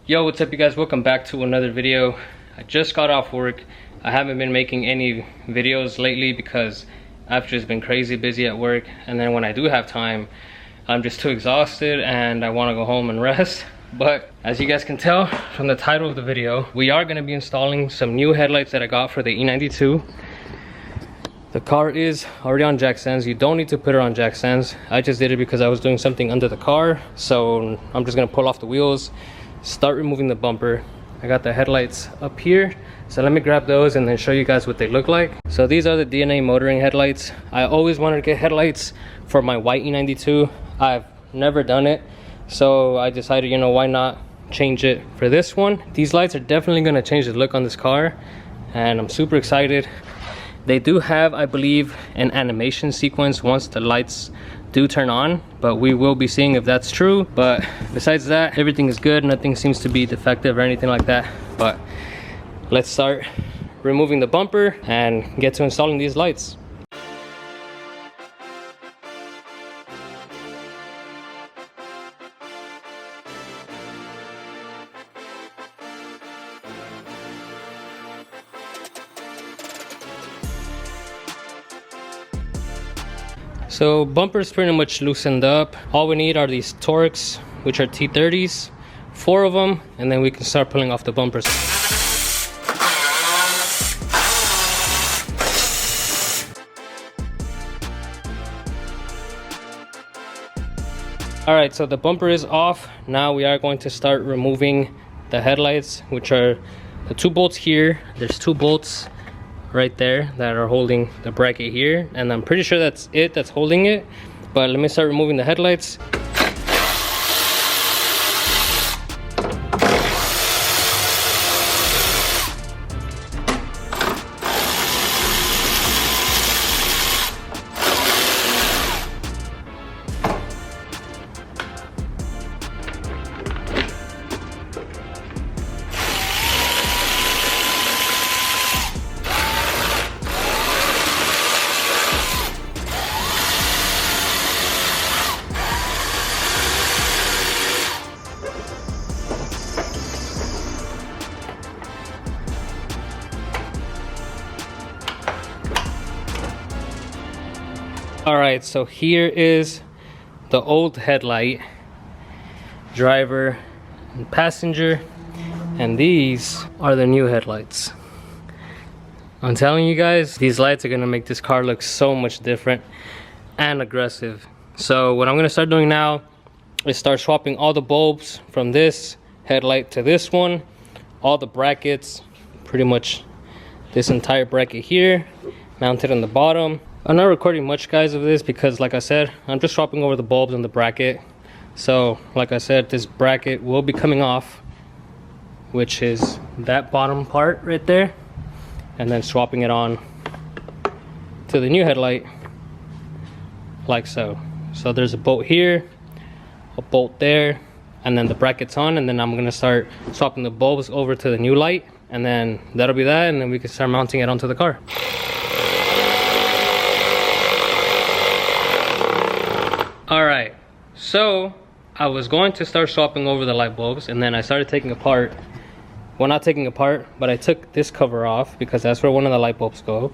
Yo, what's up you guys? Welcome back to another video. I just got off work. I haven't been making any videos lately because I've just been crazy busy at work, and then when I do have time I'm just too exhausted and I want to go home and rest. But as you guys can tell from the title of the video, we are going to be installing some new headlights that I got for the E92. The car is already on jack stands. You don't need to put it on jack stands. I just did it because I was doing something under the car, so I'm just going to pull off the wheels, start removing the bumper. I got the headlights up here, so let me grab those and then show you guys what they look like. So these are the DNA motoring headlights. I always wanted to get headlights for my white E92. I've never done it, so I decided, you know, why not change it for this one. These lights are definitely going to change the look on this car, and I'm super excited. They do have, I believe, an animation sequence once the lights do turn on, but we will be seeing if that's true. But besides that, everything is good. Nothing seems to be defective or anything like that. But let's start removing the bumper and get to installing these lights. So bumper's pretty much loosened up. All we need are these Torx, which are T30s, 4 of them, and then we can start pulling off the bumpers. Alright, so the bumper is off. Now we are going to start removing the headlights, which are the 2 bolts here. There's 2 bolts right there that are holding the bracket here, and I'm pretty sure that's it that's holding it. But let me start removing the headlights. Alright, so here is the old headlight, driver and passenger, and these are the new headlights. I'm telling you guys, these lights are gonna make this car look so much different and aggressive. So what I'm gonna start doing now is start swapping all the bulbs from this headlight to this one, all the brackets, pretty much this entire bracket here, mounted on the bottom. I'm not recording much, guys, of this because, like I said, I'm just swapping over the bulbs and the bracket. So like I said, this bracket will be coming off, which is that bottom part right there, and then swapping it on to the new headlight like so. So there's a bolt here, a bolt there, and then the bracket's on, and then I'm gonna start swapping the bulbs over to the new light, and then that'll be that, and then we can start mounting it onto the car. Alright, so I was going to start swapping over the light bulbs, and then I started taking apart, well, not taking apart, but I took this cover off because that's where one of the light bulbs go,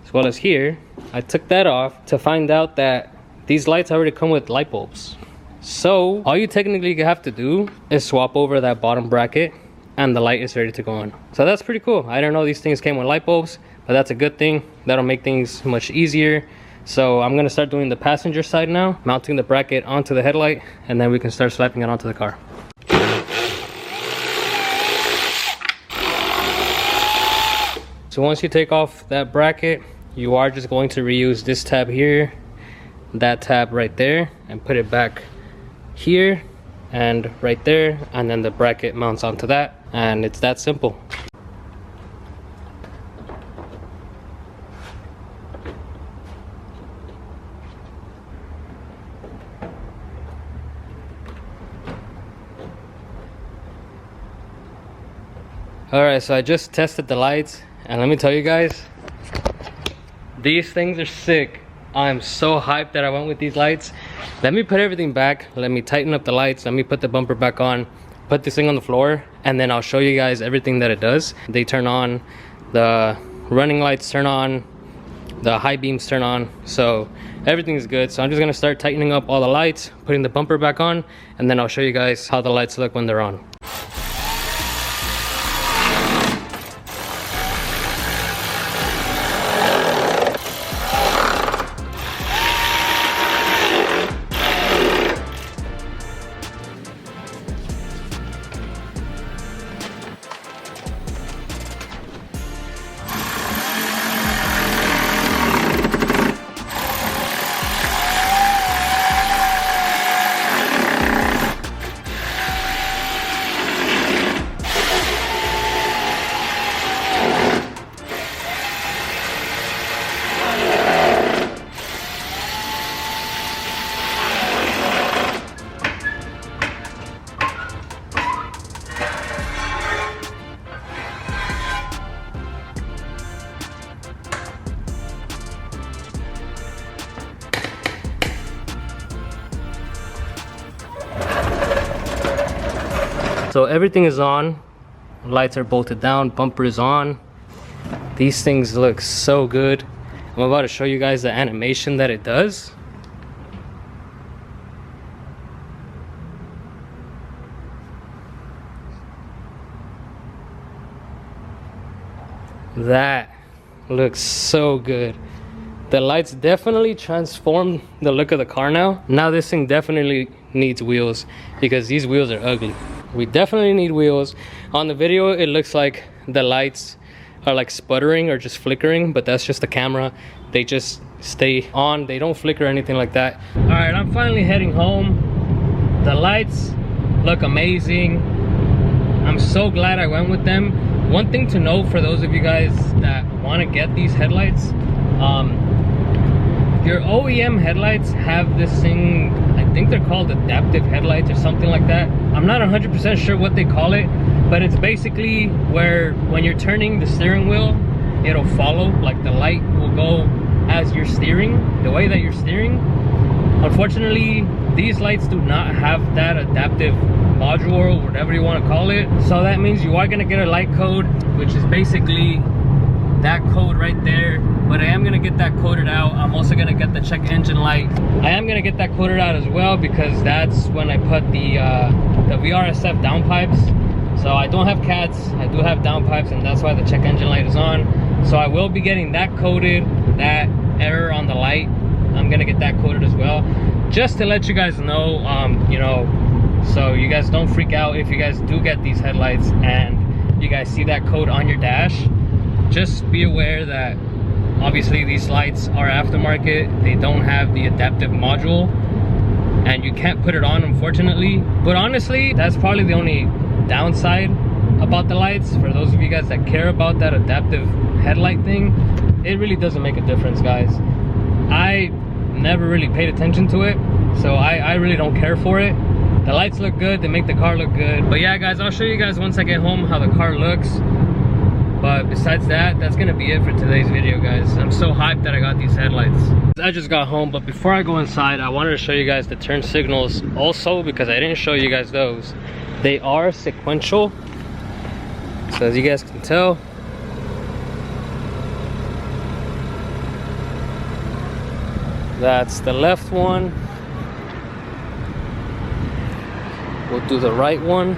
as well as here. I took that off to find out that these lights already come with light bulbs. So all you technically have to do is swap over that bottom bracket and the light is ready to go on. So that's pretty cool. I didn't know these things came with light bulbs, but that's a good thing. That'll make things much easier. So I'm gonna start doing the passenger side now, mounting the bracket onto the headlight, and then we can start slapping it onto the car. So once you take off that bracket, you are just going to reuse this tab here, that tab right there, and put it back here and right there, and then the bracket mounts onto that, and it's that simple. Alright, so I just tested the lights, and let me tell you guys, these things are sick. I'm so hyped that I went with these lights. Let me put everything back, let me tighten up the lights, let me put the bumper back on, put this thing on the floor and then I'll show you guys everything that it does. They turn on, the running lights turn on, the high beams turn on, so everything's good. So I'm just gonna start tightening up all the lights, putting the bumper back on, and then I'll show you guys how the lights look when they're on. So everything is on, lights are bolted down, bumper is on. These things look so good. I'm about to show you guys the animation that it does. That looks so good. The lights definitely transform the look of the car now. Now this thing definitely needs wheels because these wheels are ugly. We definitely need wheels. On the video, it looks like the lights are like sputtering or just flickering, but that's just the camera. They just stay on. They don't flicker or anything like that. All right, I'm finally heading home. The lights look amazing. I'm so glad I went with them. One thing to know for those of you guys that want to get these headlights, your OEM headlights have this thing, I think they're called adaptive headlights or something like that. I'm not 100% sure what they call it, but it's basically where when you're turning the steering wheel, it'll follow, like the light will go as you're steering, the way that you're steering. Unfortunately, these lights do not have that adaptive module or whatever you want to call it. So that means you are going to get a light code, which is basically that code right there. But I am gonna get that coded out. I'm also gonna get the check engine light. I am gonna get that coded out as well because that's when I put the VRSF downpipes. So I don't have cats, I do have downpipes, and that's why the check engine light is on. So I will be getting that coded, that error on the light. I'm gonna get that coded as well, just to let you guys know, you know, so you guys don't freak out if you guys do get these headlights and you guys see that code on your dash. Just be aware that obviously these lights are aftermarket. They don't have the adaptive module and you can't put it on, unfortunately. But honestly, that's probably the only downside about the lights. For those of you guys that care about that adaptive headlight thing, it really doesn't make a difference, guys. I never really paid attention to it, so I really don't care for it. The lights look good, they make the car look good. But yeah, guys, I'll show you guys once I get home how the car looks. But besides that, that's gonna be it for today's video, guys. I'm so hyped that I got these headlights. I just got home, but before I go inside, I wanted to show you guys the turn signals also, because I didn't show you guys those. They are sequential. So as you guys can tell, that's the left one. We'll do the right one.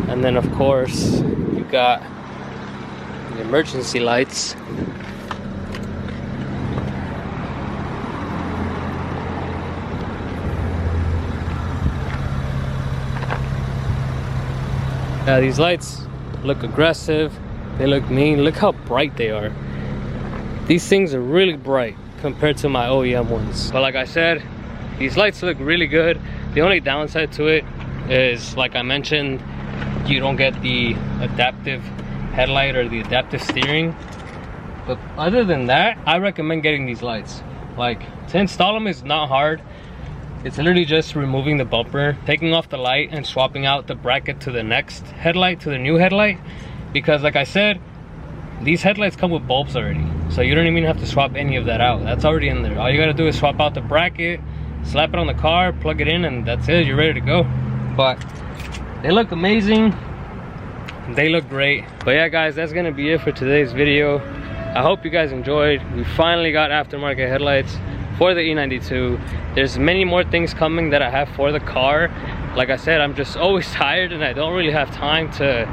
And then of course, you got the emergency lights. Now these lights look aggressive, they look mean, look how bright they are. These things are really bright compared to my OEM ones. But like I said, these lights look really good. The only downside to it is, like I mentioned, you don't get the adaptive headlight or the adaptive steering. But other than that, I recommend getting these lights. Like, to install them is not hard. It's literally just removing the bumper, taking off the light, and swapping out the bracket to the next headlight, to the new headlight. Because like I said, these headlights come with bulbs already. So you don't even have to swap any of that out. That's already in there. All you gotta do is swap out the bracket, slap it on the car, plug it in, and that's it. You're ready to go. But they look amazing. They look great. But yeah, guys, that's gonna be it for today's video. I hope you guys enjoyed. We finally got aftermarket headlights for the E92. There's many more things coming that I have for the car. Like I said, I'm just always tired and I don't really have time to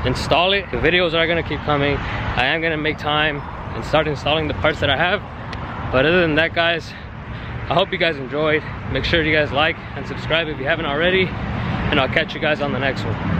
install it. The videos are gonna keep coming. I am gonna make time and start installing the parts that I have. But other than that, guys, I hope you guys enjoyed. Make sure you guys like and subscribe if you haven't already, and I'll catch you guys on the next one.